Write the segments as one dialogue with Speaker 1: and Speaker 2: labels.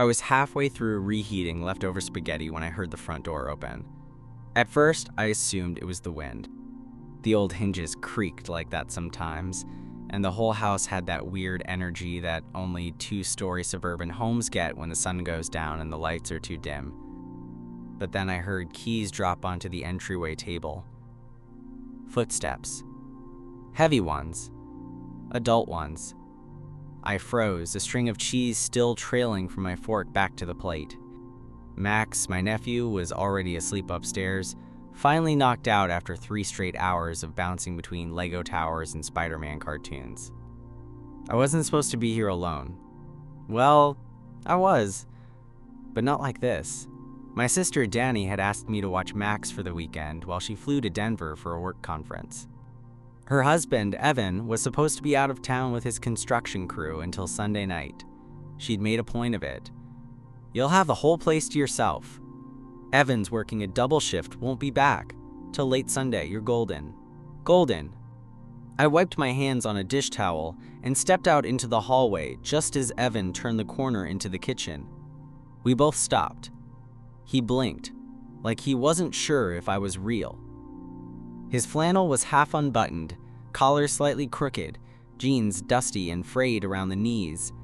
Speaker 1: I was halfway through reheating leftover spaghetti when I heard the front door open. At first, I assumed it was the wind. The old hinges creaked like that sometimes, and the whole house had that weird energy that only two-story suburban homes get when the sun goes down and the lights are too dim. But then I heard keys drop onto the entryway table. Footsteps. Heavy ones. Adult ones. I froze, a string of cheese still trailing from my fork back to the plate. Max, my nephew, was already asleep upstairs, finally knocked out after 3 straight hours of bouncing between Lego towers and Spider-Man cartoons. I wasn't supposed to be here alone. Well, I was, but not like this. My sister Danny had asked me to watch Max for the weekend while she flew to Denver for a work conference. Her husband, Evan, was supposed to be out of town with his construction crew until Sunday night. She'd made a point of it. You'll have the whole place to yourself. Evan's working a double shift, won't be back. Till late Sunday, you're golden. Golden. I wiped my hands on a dish towel and stepped out into the hallway just as Evan turned the corner into the kitchen. We both stopped. He blinked, like he wasn't sure if I was real. His flannel was half unbuttoned, collar slightly crooked, jeans dusty and frayed around the knees.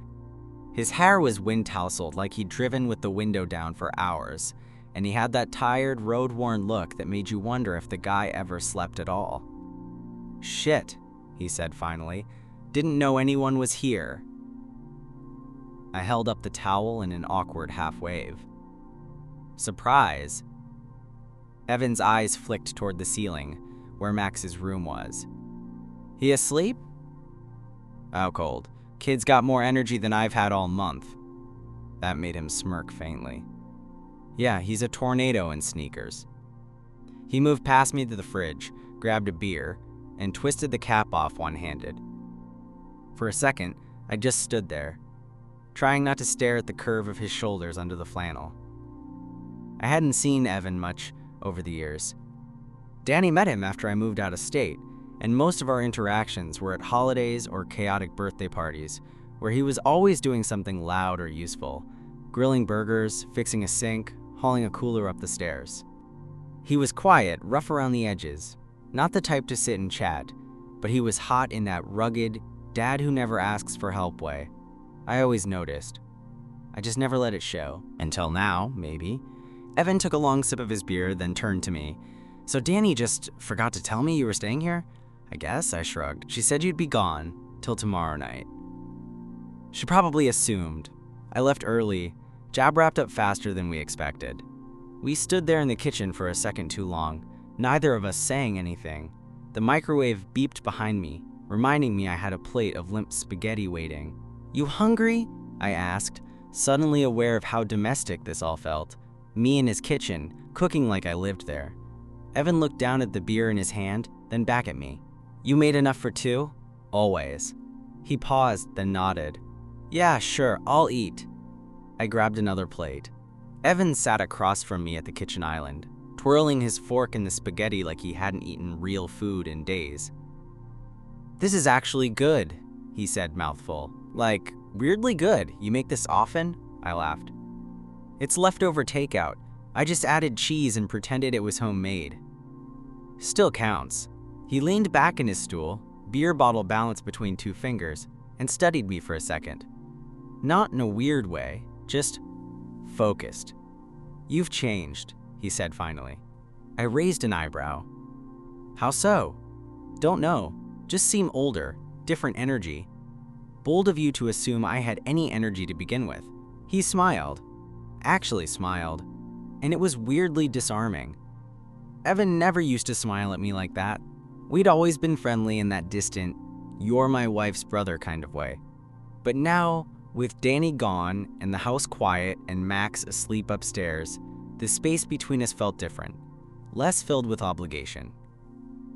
Speaker 1: His hair was wind-tousled like he'd driven with the window down for hours, and he had that tired, road-worn look that made you wonder if the guy ever slept at all. "Shit," he said finally. "Didn't know anyone was here." I held up the towel in an awkward half-wave. "Surprise." Evan's eyes flicked toward the ceiling, where Max's room was. "He asleep?" "Out cold. Kid's got more energy than I've had all month." That made him smirk faintly. "Yeah, he's a tornado in sneakers." He moved past me to the fridge, grabbed a beer, and twisted the cap off one-handed. For a second, I just stood there, trying not to stare at the curve of his shoulders under the flannel. I hadn't seen Evan much over the years. Danny met him after I moved out of state, and most of our interactions were at holidays or chaotic birthday parties, where he was always doing something loud or useful, grilling burgers, fixing a sink, hauling a cooler up the stairs. He was quiet, rough around the edges, not the type to sit and chat, but he was hot in that rugged, dad who never asks for help way. I always noticed. I just never let it show. Until now, maybe. Evan took a long sip of his beer, then turned to me. "So Danny just forgot to tell me you were staying here?" "I guess," I shrugged. "She said you'd be gone till tomorrow night." She probably assumed. I left early. Job wrapped up faster than we expected. We stood there in the kitchen for a second too long, neither of us saying anything. The microwave beeped behind me, reminding me I had a plate of limp spaghetti waiting. "You hungry?" I asked, suddenly aware of how domestic this all felt. Me in his kitchen, cooking like I lived there. Evan looked down at the beer in his hand, then back at me. "You made enough for 2? "Always." He paused, then nodded. "Yeah, sure, I'll eat." I grabbed another plate. Evan sat across from me at the kitchen island, twirling his fork in the spaghetti like he hadn't eaten real food in days. "This is actually good," he said, mouthful. "Like, weirdly good. You make this often?" I laughed. "It's leftover takeout. I just added cheese and pretended it was homemade." "Still counts." He leaned back in his stool, beer bottle balanced between 2 fingers, and studied me for a second. Not in a weird way, just focused. "You've changed," he said finally. I raised an eyebrow. "How so?" "Don't know. Just seem older, different energy." Bold of you to assume I had any energy to begin with. He smiled. Actually smiled. And it was weirdly disarming. Evan never used to smile at me like that. We'd always been friendly in that distant, "you're my wife's brother" kind of way. But now, with Danny gone and the house quiet and Max asleep upstairs, the space between us felt different. Less filled with obligation.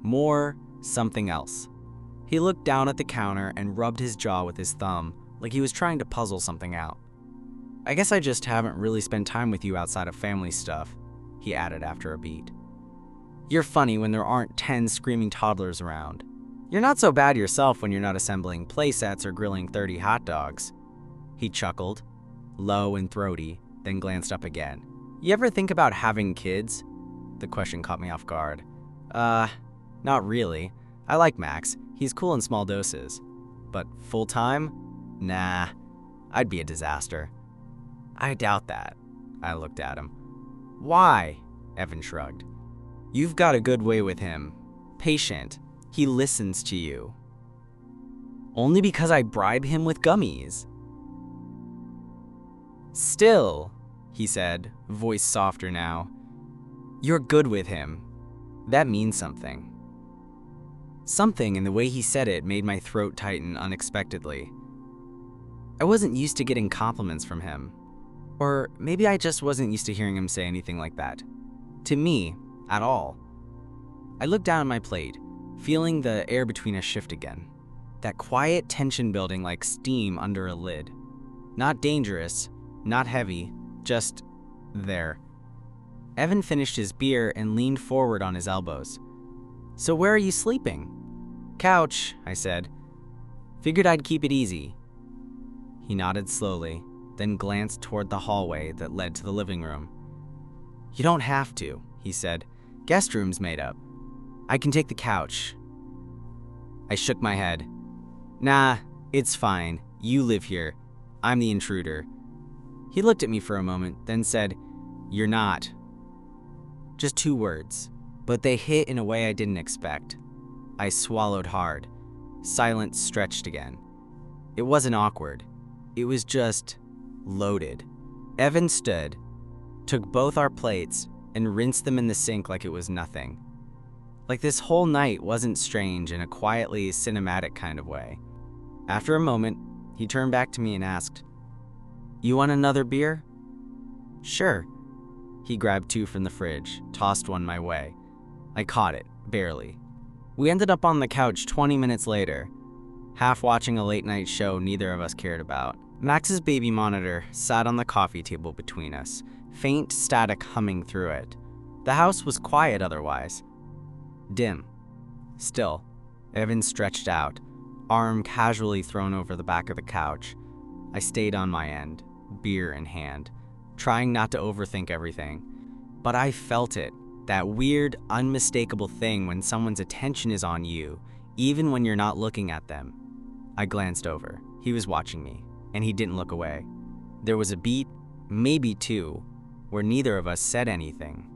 Speaker 1: More something else. He looked down at the counter and rubbed his jaw with his thumb, like he was trying to puzzle something out. "I guess I just haven't really spent time with you outside of family stuff," he added after a beat. "You're funny when there aren't 10 screaming toddlers around. You're not so bad yourself when you're not assembling playsets or grilling 30 hot dogs." He chuckled. low and throaty, then glanced up again. "You ever think about having kids?" The question caught me off guard. Not really. I like Max. He's cool in small doses. But full-time? Nah, I'd be a disaster." "I doubt that." I looked at him. "Why?" Evan shrugged. "You've got a good way with him. Patient. He listens to you." "Only because I bribe him with gummies." "Still," he said, voice softer now, "you're good with him. That means something." Something in the way he said it made my throat tighten unexpectedly. I wasn't used to getting compliments from him. Or maybe I just wasn't used to hearing him say anything like that. To me, at all. I looked down at my plate, feeling the air between us shift again. That quiet tension building like steam under a lid. Not dangerous, not heavy, just there. Evan finished his beer and leaned forward on his elbows. "So where are you sleeping?" "Couch," I said. "Figured I'd keep it easy." He nodded slowly, then glanced toward the hallway that led to the living room. "You don't have to," he said. "Guest room's made up. I can take the couch." I shook my head. "Nah, it's fine. You live here. I'm the intruder." He looked at me for a moment, then said, "You're not." Just 2 words, but they hit in a way I didn't expect. I swallowed hard. Silence stretched again. It wasn't awkward. It was just loaded. Evan stood, took both our plates, and rinsed them in the sink like it was nothing. Like this whole night wasn't strange in a quietly cinematic kind of way. After a moment, he turned back to me and asked, "You want another beer?" "Sure." He grabbed 2 from the fridge, tossed one my way. I caught it, barely. We ended up on the couch 20 minutes later, half watching a late-night show neither of us cared about. Max's baby monitor sat on the coffee table between us, faint static humming through it. The house was quiet otherwise. Dim. Still. Evan stretched out, arm casually thrown over the back of the couch. I stayed on my end, beer in hand, trying not to overthink everything. But I felt it, that weird, unmistakable thing when someone's attention is on you, even when you're not looking at them. I glanced over. He was watching me, and he didn't look away. There was a beat, maybe 2, where neither of us said anything.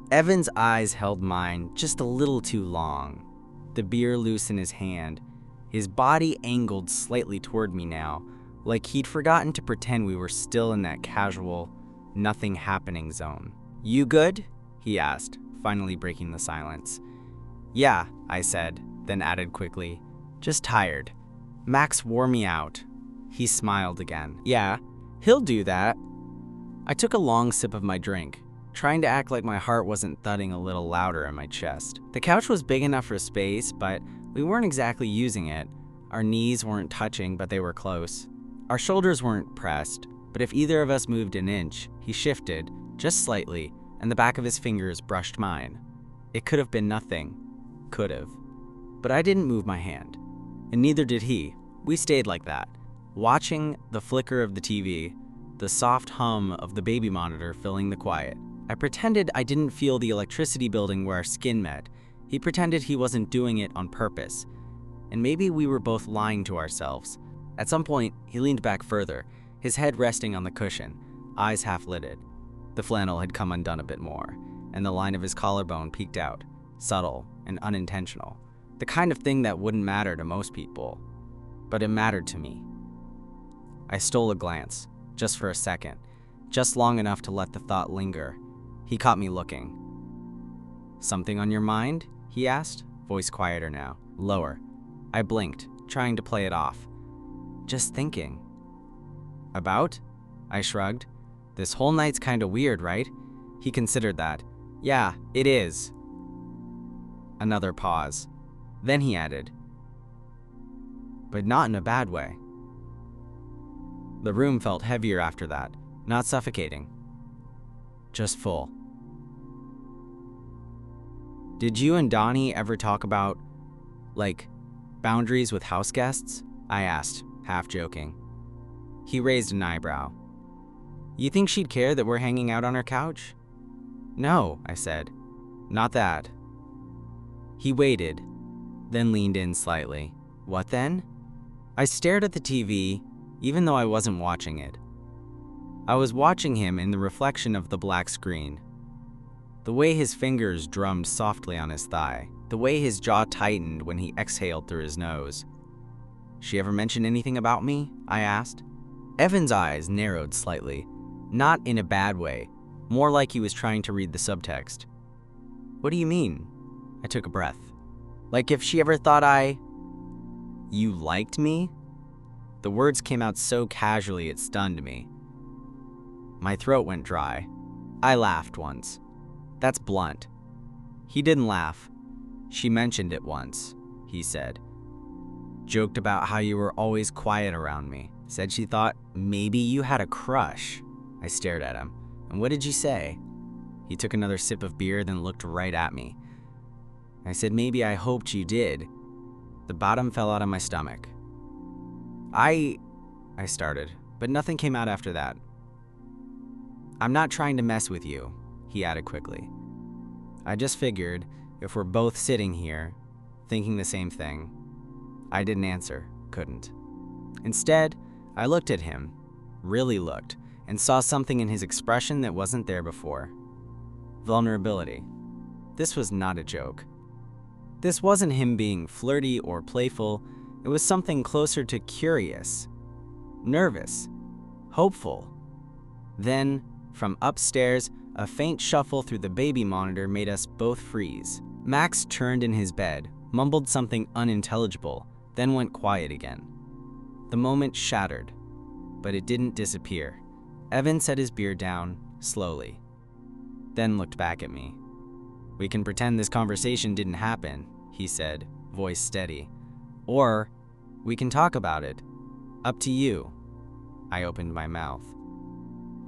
Speaker 1: Evan's eyes held mine just a little too long, the beer loose in his hand, his body angled slightly toward me now, like he'd forgotten to pretend we were still in that casual, nothing happening zone. "You good?" he asked, finally breaking the silence. "Yeah," I said, then added quickly, "just tired. Max wore me out." He smiled again. "Yeah, he'll do that." I took a long sip of my drink, trying to act like my heart wasn't thudding a little louder in my chest. The couch was big enough for space, but we weren't exactly using it. Our knees weren't touching, but they were close. Our shoulders weren't pressed, but if either of us moved an inch, he shifted, just slightly, and the back of his fingers brushed mine. It could have been nothing. Could have. But I didn't move my hand. And neither did he. We stayed like that, watching the flicker of the TV, the soft hum of the baby monitor filling the quiet. I pretended I didn't feel the electricity building where our skin met. He pretended he wasn't doing it on purpose. And maybe we were both lying to ourselves. At some point, he leaned back further, his head resting on the cushion, eyes half-lidded. The flannel had come undone a bit more, and the line of his collarbone peeked out, subtle and unintentional. The kind of thing that wouldn't matter to most people. But it mattered to me. I stole a glance, just for a second, just long enough to let the thought linger. He caught me looking. "Something on your mind?" he asked, voice quieter now, lower. I blinked, trying to play it off. "Just thinking." "About?" I shrugged. "This whole night's kinda weird, right?" He considered that. "Yeah, it is." Another pause. Then he added, "But not in a bad way." The room felt heavier after that, not suffocating. Just full. "Did you and Donnie ever talk about, like, boundaries with house guests?" I asked, half joking. He raised an eyebrow. You think she'd care that we're hanging out on her couch? No, I said. Not that. He waited, then leaned in slightly. What then? I stared at the TV, even though I wasn't watching it. I was watching him in the reflection of the black screen. The way his fingers drummed softly on his thigh, the way his jaw tightened when he exhaled through his nose. She ever mention anything about me? I asked. Evan's eyes narrowed slightly, not in a bad way, more like he was trying to read the subtext. What do you mean? I took a breath. Like if she ever thought You liked me? The words came out so casually it stunned me. My throat went dry. I laughed once. That's blunt. He didn't laugh. She mentioned it once, he said. Joked about how you were always quiet around me. Said she thought maybe you had a crush. I stared at him. And what did you say? He took another sip of beer, then looked right at me. I said maybe I hoped you did. The bottom fell out of my stomach. I started, but nothing came out after that. I'm not trying to mess with you, he added quickly. I just figured if we're both sitting here, thinking the same thing. I didn't answer, couldn't. Instead, I looked at him, really looked, and saw something in his expression that wasn't there before. Vulnerability. This was not a joke. This wasn't him being flirty or playful. It was something closer to curious, nervous, hopeful. Then, from upstairs, a faint shuffle through the baby monitor made us both freeze. Max turned in his bed, mumbled something unintelligible, then went quiet again. The moment shattered, but it didn't disappear. Evan set his beer down, slowly, then looked back at me. We can pretend this conversation didn't happen, he said, voice steady. Or, we can talk about it. Up to you. I opened my mouth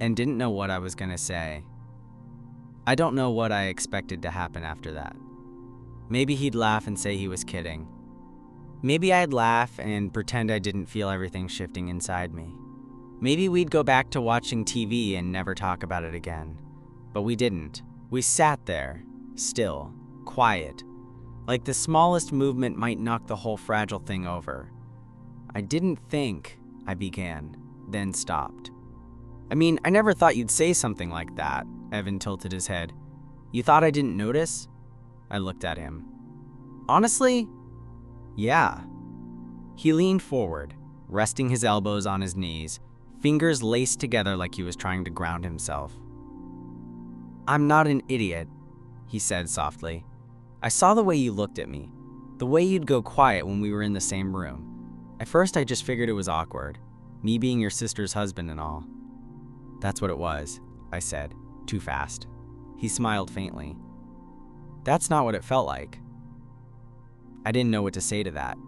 Speaker 1: and didn't know what I was gonna say. I don't know what I expected to happen after that. Maybe he'd laugh and say he was kidding. Maybe I'd laugh and pretend I didn't feel everything shifting inside me. Maybe we'd go back to watching TV and never talk about it again. But we didn't. We sat there, still, quiet, like the smallest movement might knock the whole fragile thing over. I didn't think, I began, then stopped. I mean, I never thought you'd say something like that, Evan tilted his head. You thought I didn't notice? I looked at him. Honestly? Yeah. He leaned forward, resting his elbows on his knees, fingers laced together like he was trying to ground himself. I'm not an idiot, he said softly. I saw the way you looked at me, the way you'd go quiet when we were in the same room. At first, I just figured it was awkward, me being your sister's husband and all. That's what it was, I said, too fast. He smiled faintly. That's not what it felt like. I didn't know what to say to that.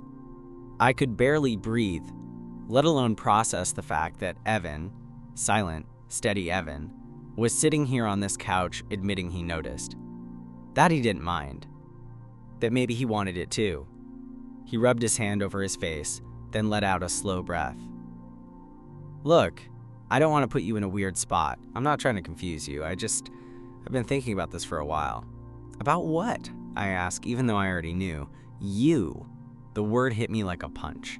Speaker 1: I could barely breathe, let alone process the fact that Evan, silent, steady Evan, was sitting here on this couch admitting he noticed. That he didn't mind. That maybe he wanted it too. He rubbed his hand over his face, then let out a slow breath. Look, I don't want to put you in a weird spot. I'm not trying to confuse you. I've been thinking about this for a while. About what? I asked, even though I already knew. You. The word hit me like a punch.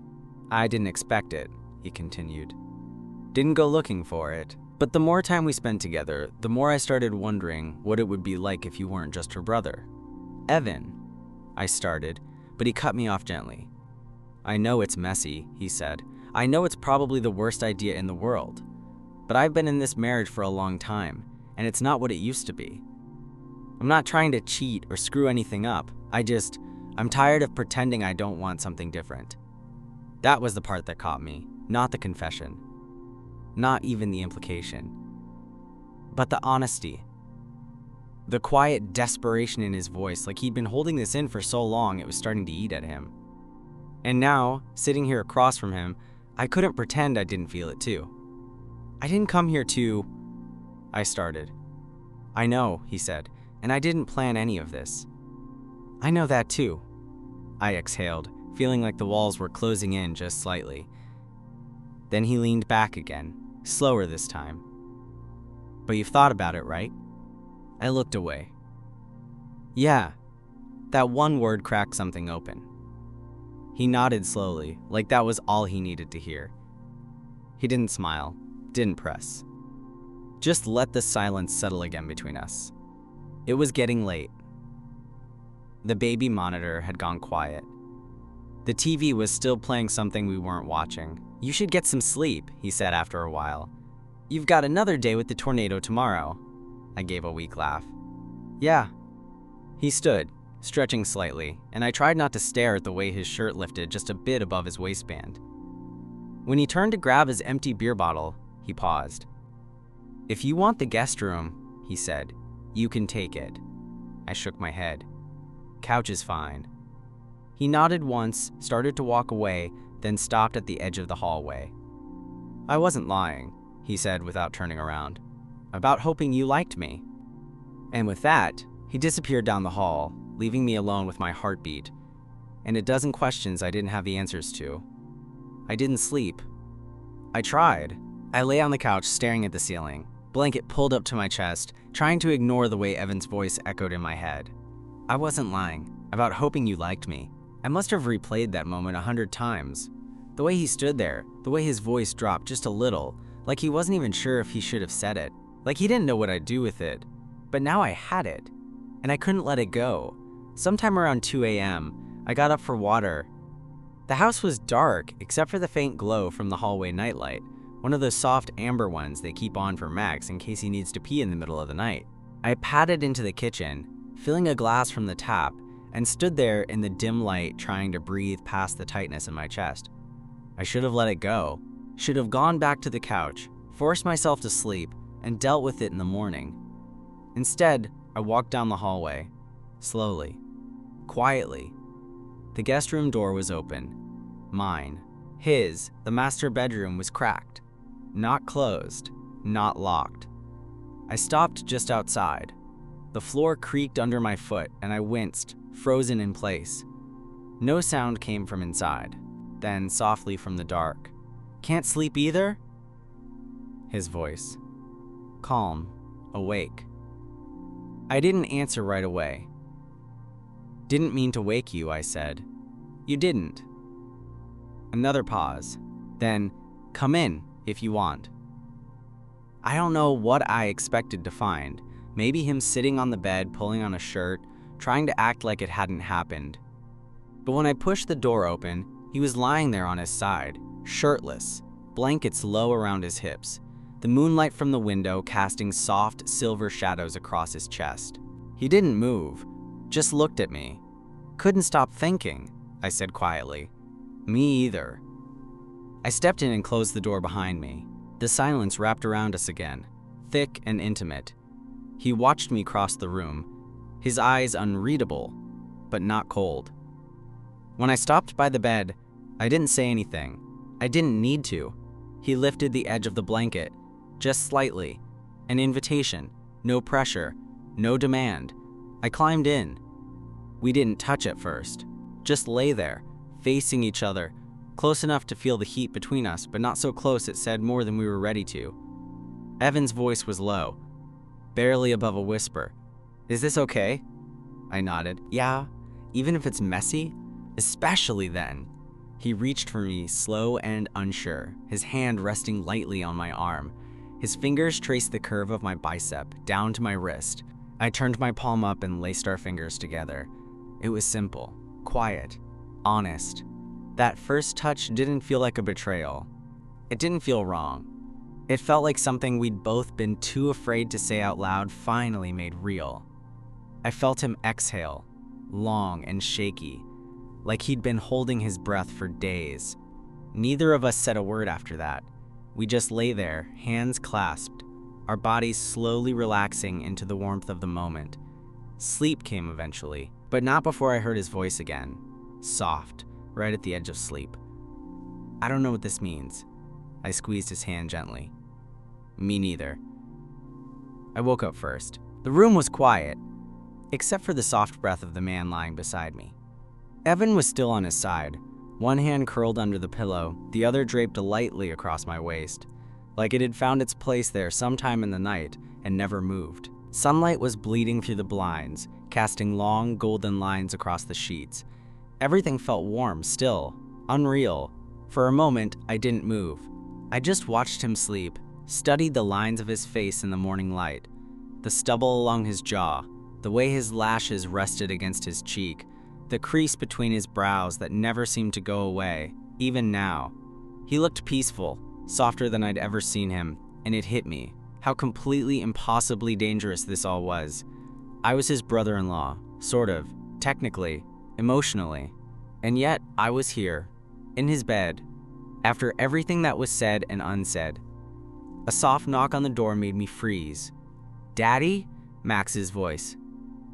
Speaker 1: I didn't expect it, he continued. Didn't go looking for it. But the more time we spent together, the more I started wondering what it would be like if you weren't just her brother. Evan, I started, but he cut me off gently. I know it's messy, he said. I know it's probably the worst idea in the world. But I've been in this marriage for a long time, and it's not what it used to be. I'm not trying to cheat or screw anything up. I'm tired of pretending I don't want something different. That was the part that caught me, not the confession. Not even the implication. But the honesty. The quiet desperation in his voice, like he'd been holding this in for so long it was starting to eat at him. And now, sitting here across from him, I couldn't pretend I didn't feel it too. I didn't come here to... I started. I know, he said, and I didn't plan any of this. I know that too. I exhaled, feeling like the walls were closing in just slightly. Then he leaned back again, slower this time. But you've thought about it, right? I looked away. Yeah, that one word cracked something open. He nodded slowly, like that was all he needed to hear. He didn't smile, didn't press. Just let the silence settle again between us. It was getting late. The baby monitor had gone quiet. The TV was still playing something we weren't watching. You should get some sleep, he said after a while. You've got another day with the tornado tomorrow. I gave a weak laugh. Yeah. He stood, stretching slightly, and I tried not to stare at the way his shirt lifted just a bit above his waistband. When he turned to grab his empty beer bottle, he paused. If you want the guest room, he said, you can take it. I shook my head. Couch is fine. He nodded once, started to walk away, then stopped at the edge of the hallway. I wasn't lying, he said without turning around, about hoping you liked me. And with that, he disappeared down the hall, leaving me alone with my heartbeat, and a dozen questions I didn't have the answers to. I didn't sleep. I tried. I lay on the couch staring at the ceiling, blanket pulled up to my chest, trying to ignore the way Evan's voice echoed in my head. I wasn't lying about hoping you liked me. I must have replayed that moment 100 times. The way he stood there, the way his voice dropped just a little, like he wasn't even sure if he should have said it, like he didn't know what I'd do with it. But now I had it, and I couldn't let it go. Sometime around 2 a.m., I got up for water. The house was dark, except for the faint glow from the hallway nightlight, one of those soft amber ones they keep on for Max in case he needs to pee in the middle of the night. I padded into the kitchen, filling a glass from the tap, and stood there in the dim light trying to breathe past the tightness in my chest. I should have let it go, should have gone back to the couch, forced myself to sleep, and dealt with it in the morning. Instead, I walked down the hallway, slowly, quietly. The guest room door was open. Mine. His, the master bedroom, was cracked. Not closed, not locked. I stopped just outside. The floor creaked under my foot, and I winced, frozen in place. No sound came from inside, then softly from the dark. Can't sleep either? His voice. Calm, awake. I didn't answer right away. Didn't mean to wake you, I said. You didn't. Another pause. Then, come in, if you want. I don't know what I expected to find. Maybe him sitting on the bed, pulling on a shirt, trying to act like it hadn't happened. But when I pushed the door open, he was lying there on his side, shirtless, blankets low around his hips, the moonlight from the window casting soft, silver shadows across his chest. He didn't move, just looked at me. Couldn't stop thinking, I said quietly. Me either. I stepped in and closed the door behind me. The silence wrapped around us again, thick and intimate. He watched me cross the room, his eyes unreadable, but not cold. When I stopped by the bed, I didn't say anything. I didn't need to. He lifted the edge of the blanket, just slightly. An invitation, no pressure, no demand. I climbed in. We didn't touch at first, just lay there, facing each other, close enough to feel the heat between us, but not so close it said more than we were ready to. Evan's voice was low, barely above a whisper. Is this okay? I nodded. Yeah, even if it's messy, especially then. He reached for me, slow and unsure, his hand resting lightly on my arm. His fingers traced the curve of my bicep, down to my wrist. I turned my palm up and laced our fingers together. It was simple, quiet, honest. That first touch didn't feel like a betrayal. It didn't feel wrong. It felt like something we'd both been too afraid to say out loud finally made real. I felt him exhale, long and shaky, like he'd been holding his breath for days. Neither of us said a word after that. We just lay there, hands clasped, our bodies slowly relaxing into the warmth of the moment. Sleep came eventually, but not before I heard his voice again, soft, right at the edge of sleep. I don't know what this means. I squeezed his hand gently. Me neither. I woke up first. The room was quiet, except for the soft breath of the man lying beside me. Evan was still on his side, one hand curled under the pillow, the other draped lightly across my waist, like it had found its place there sometime in the night and never moved. Sunlight was bleeding through the blinds, casting long, golden lines across the sheets. Everything felt warm, still, unreal. For a moment, I didn't move. I just watched him sleep, studied the lines of his face in the morning light, the stubble along his jaw, the way his lashes rested against his cheek, the crease between his brows that never seemed to go away, even now. He looked peaceful, softer than I'd ever seen him, and it hit me how completely impossibly dangerous this all was. I was his brother-in-law, sort of, technically, emotionally, and yet I was here, in his bed, after everything that was said and unsaid. A soft knock on the door made me freeze. "Daddy?" Max's voice.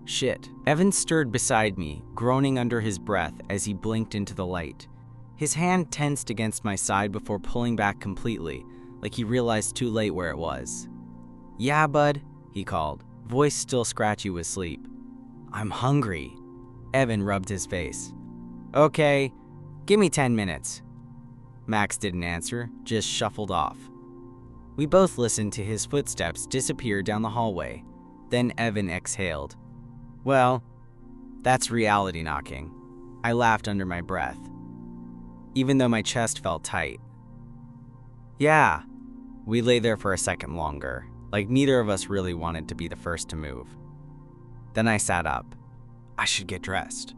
Speaker 1: Shit. Evan stirred beside me, groaning under his breath as he blinked into the light. His hand tensed against my side before pulling back completely, like he realized too late where it was. "Yeah, bud," he called, voice still scratchy with sleep. "I'm hungry." Evan rubbed his face. "Okay, give me 10 minutes. Max didn't answer, just shuffled off. We both listened to his footsteps disappear down the hallway. Then Evan exhaled. "Well, that's reality knocking." I laughed under my breath, even though my chest felt tight. "Yeah." We lay there for a second longer, like neither of us really wanted to be the first to move. Then I sat up. "I should get dressed."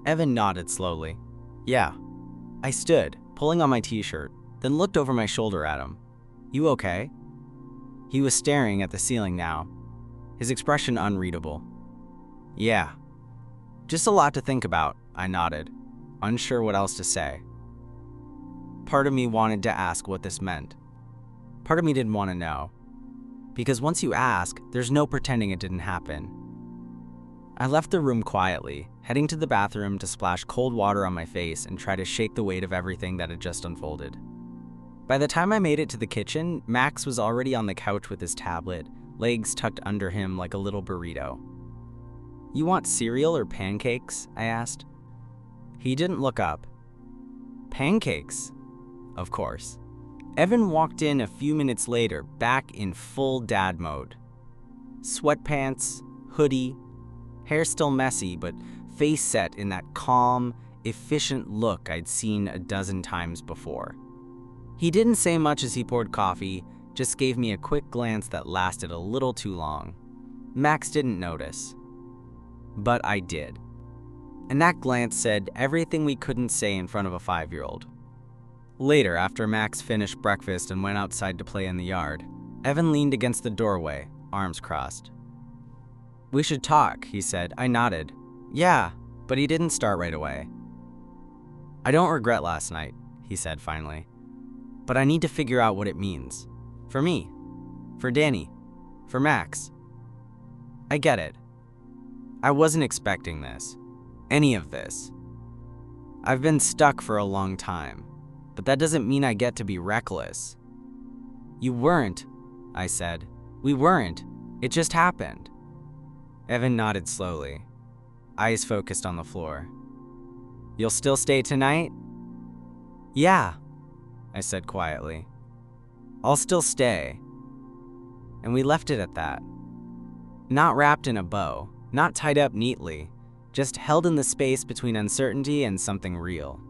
Speaker 1: Evan nodded slowly. "Yeah." I stood, pulling on my t-shirt, then looked over my shoulder at him. "You okay?" He was staring at the ceiling now, his expression unreadable. "Yeah." "Just a lot to think about," I nodded, unsure what else to say. Part of me wanted to ask what this meant. Part of me didn't want to know. Because once you ask, there's no pretending it didn't happen. I left the room quietly, heading to the bathroom to splash cold water on my face and try to shake the weight of everything that had just unfolded. By the time I made it to the kitchen, Max was already on the couch with his tablet, legs tucked under him like a little burrito. "You want cereal or pancakes?" I asked. He didn't look up. "Pancakes?" Of course. Evan walked in a few minutes later, back in full dad mode. Sweatpants, hoodie, hair still messy, but face set in that calm, efficient look I'd seen a dozen times before. He didn't say much as he poured coffee, just gave me a quick glance that lasted a little too long. Max didn't notice. But I did. And that glance said everything we couldn't say in front of a 5-year-old. Later, after Max finished breakfast and went outside to play in the yard, Evan leaned against the doorway, arms crossed. "We should talk," he said. I nodded. "Yeah," but he didn't start right away. "I don't regret last night," he said finally. "But I need to figure out what it means. For me. For Danny. For Max. I get it. I wasn't expecting this. Any of this. I've been stuck for a long time, but that doesn't mean I get to be reckless." "You weren't," I said. "We weren't. It just happened." Evan nodded slowly, eyes focused on the floor. "You'll still stay tonight?" "Yeah," I said quietly. "I'll still stay." And we left it at that. Not wrapped in a bow, not tied up neatly, just held in the space between uncertainty and something real.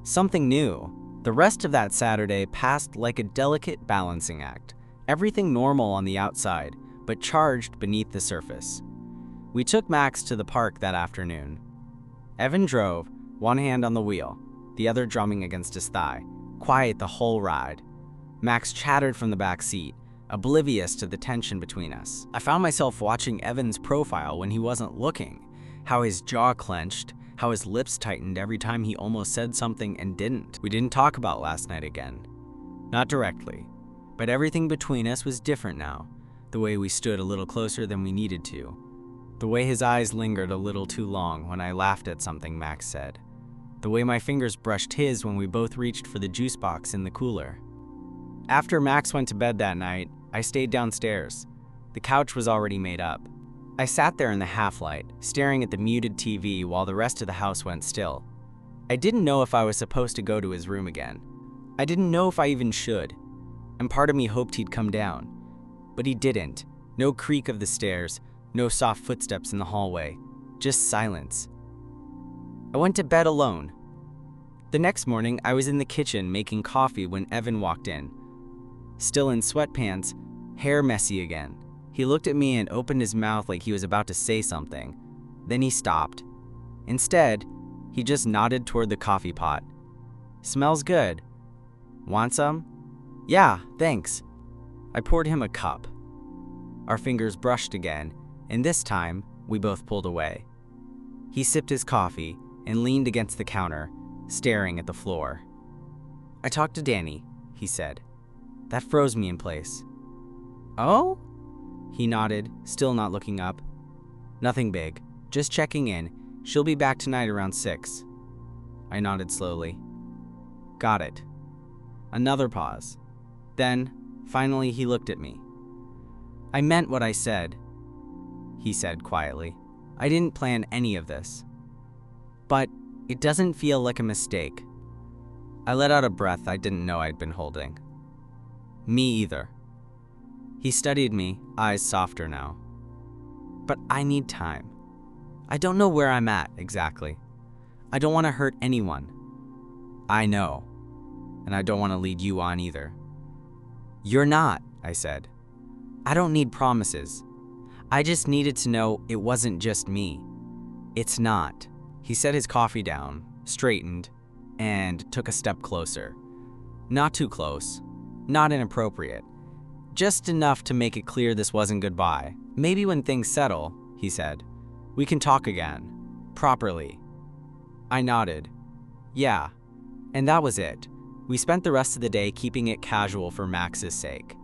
Speaker 1: Something new. The rest of that Saturday passed like a delicate balancing act. Everything normal on the outside, but charged beneath the surface. We took Max to the park that afternoon. Evan drove, one hand on the wheel, the other drumming against his thigh, quiet the whole ride. Max chattered from the back seat, oblivious to the tension between us. I found myself watching Evan's profile when he wasn't looking, how his jaw clenched, how his lips tightened every time he almost said something and didn't. We didn't talk about last night again. Not directly, but everything between us was different now. The way we stood a little closer than we needed to. The way his eyes lingered a little too long when I laughed at something Max said. The way my fingers brushed his when we both reached for the juice box in the cooler. After Max went to bed that night, I stayed downstairs. The couch was already made up. I sat there in the half-light, staring at the muted TV while the rest of the house went still. I didn't know if I was supposed to go to his room again. I didn't know if I even should. And part of me hoped he'd come down. But he didn't. No creak of the stairs, no soft footsteps in the hallway, just silence. I went to bed alone. The next morning, I was in the kitchen making coffee when Evan walked in. Still in sweatpants, hair messy again. He looked at me and opened his mouth like he was about to say something. Then he stopped. Instead, he just nodded toward the coffee pot. "Smells good. Want some?" "Yeah, thanks." I poured him a cup. Our fingers brushed again, and this time, we both pulled away. He sipped his coffee and leaned against the counter, staring at the floor. "I talked to Danny," he said. That froze me in place. "Oh?" He nodded, still not looking up. "Nothing big, just checking in. She'll be back tonight around 6. I nodded slowly. "Got it." Another pause. Then, finally, he looked at me. "I meant what I said," he said quietly. "I didn't plan any of this. But it doesn't feel like a mistake." I let out a breath I didn't know I'd been holding. "Me either." He studied me, eyes softer now. "But I need time. I don't know where I'm at exactly. I don't want to hurt anyone." "I know. And I don't want to lead you on either." "You're not," I said. "I don't need promises. I just needed to know it wasn't just me." "It's not." He set his coffee down, straightened, and took a step closer. Not too close, not inappropriate. Just enough to make it clear this wasn't goodbye. "Maybe when things settle," he said, "we can talk again. Properly." I nodded. "Yeah." And that was it. We spent the rest of the day keeping it casual for Max's sake.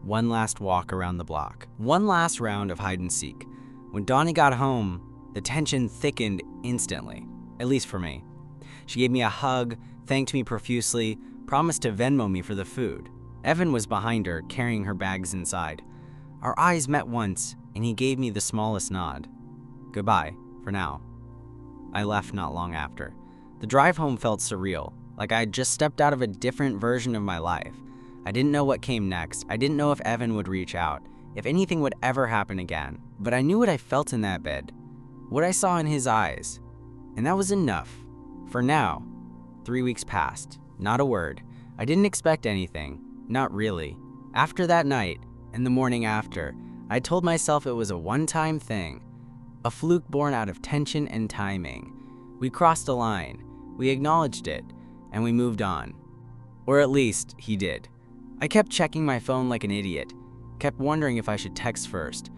Speaker 1: One last walk around the block. One last round of hide and seek. When Donnie got home, the tension thickened instantly, at least for me. She gave me a hug, thanked me profusely, promised to Venmo me for the food. Evan was behind her, carrying her bags inside. Our eyes met once, and he gave me the smallest nod. "Goodbye, for now." I left not long after. The drive home felt surreal, like I had just stepped out of a different version of my life. I didn't know what came next. I didn't know if Evan would reach out, if anything would ever happen again. But I knew what I felt in that bed, what I saw in his eyes. And that was enough. For now. 3 weeks passed. Not a word. I didn't expect anything. Not really. After that night, and the morning after, I told myself it was a one-time thing. A fluke born out of tension and timing. We crossed a line. We acknowledged it. And we moved on. Or at least, he did. I kept checking my phone like an idiot. Kept wondering if I should text first.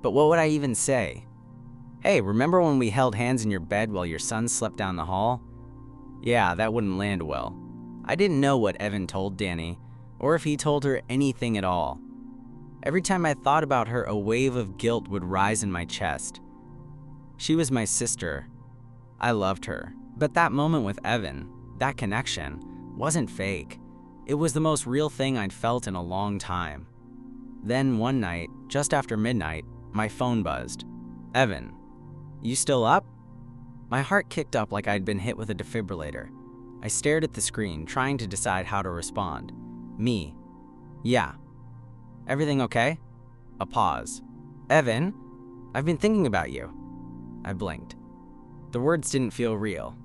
Speaker 1: But what would I even say? "Hey, remember when we held hands in your bed while your son slept down the hall?" Yeah, that wouldn't land well. I didn't know what Evan told Danny, or if he told her anything at all. Every time I thought about her, a wave of guilt would rise in my chest. She was my sister. I loved her. But that moment with Evan, that connection, wasn't fake. It was the most real thing I'd felt in a long time. Then one night, just after midnight, my phone buzzed. "Evan, you still up?" My heart kicked up like I'd been hit with a defibrillator. I stared at the screen, trying to decide how to respond. Me. "Yeah." "Everything okay?" A pause. "Evan, I've been thinking about you." I blinked. The words didn't feel real.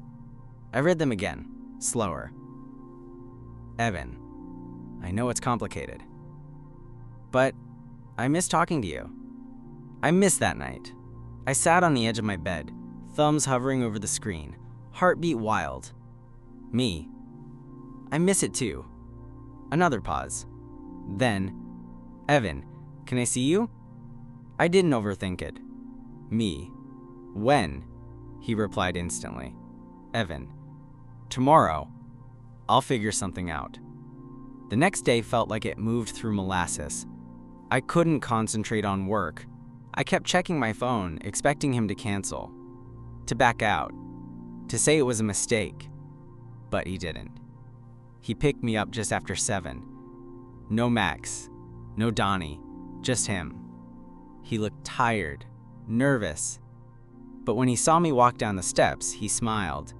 Speaker 1: I read them again, slower. "Evan, I know it's complicated, but I miss talking to you." I missed that night. I sat on the edge of my bed, thumbs hovering over the screen, heartbeat wild. Me. "I miss it too." Another pause. Then, "Evan, can I see you?" I didn't overthink it. Me. "When?" He replied instantly. "Evan, tomorrow. I'll figure something out." The next day felt like it moved through molasses. I couldn't concentrate on work. I kept checking my phone, expecting him to cancel, to back out, to say it was a mistake. But he didn't. He picked me up just after 7. No Max, no Donnie, just him. He looked tired, nervous. But when he saw me walk down the steps, he smiled.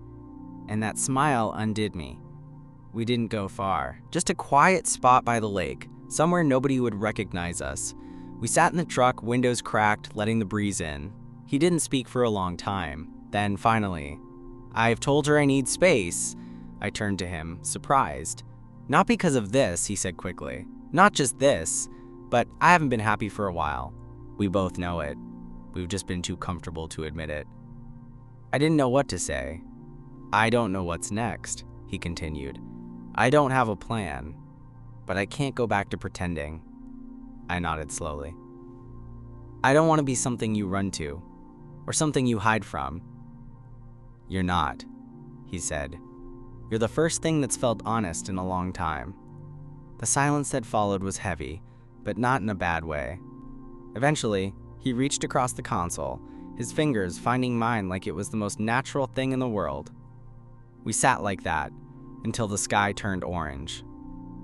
Speaker 1: And that smile undid me. We didn't go far. Just a quiet spot by the lake, somewhere nobody would recognize us. We sat in the truck, windows cracked, letting the breeze in. He didn't speak for a long time. Then, finally, "I've told her I need space." I turned to him, surprised. "Not because of this," he said quickly. "Not just this, but I haven't been happy for a while. We both know it. We've just been too comfortable to admit it." I didn't know what to say. "I don't know what's next," he continued. "I don't have a plan, but I can't go back to pretending." I nodded slowly. "I don't want to be something you run to, or something you hide from." "You're not," he said. "You're the first thing that's felt honest in a long time." The silence that followed was heavy, but not in a bad way. Eventually, he reached across the console, his fingers finding mine like it was the most natural thing in the world. We sat like that until the sky turned orange,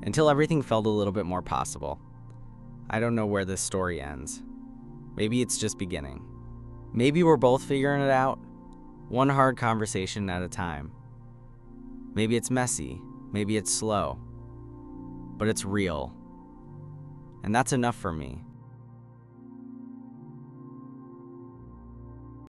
Speaker 1: until everything felt a little bit more possible. I don't know where this story ends. Maybe it's just beginning. Maybe we're both figuring it out, one hard conversation at a time. Maybe it's messy, maybe it's slow, but it's real. And that's enough for me.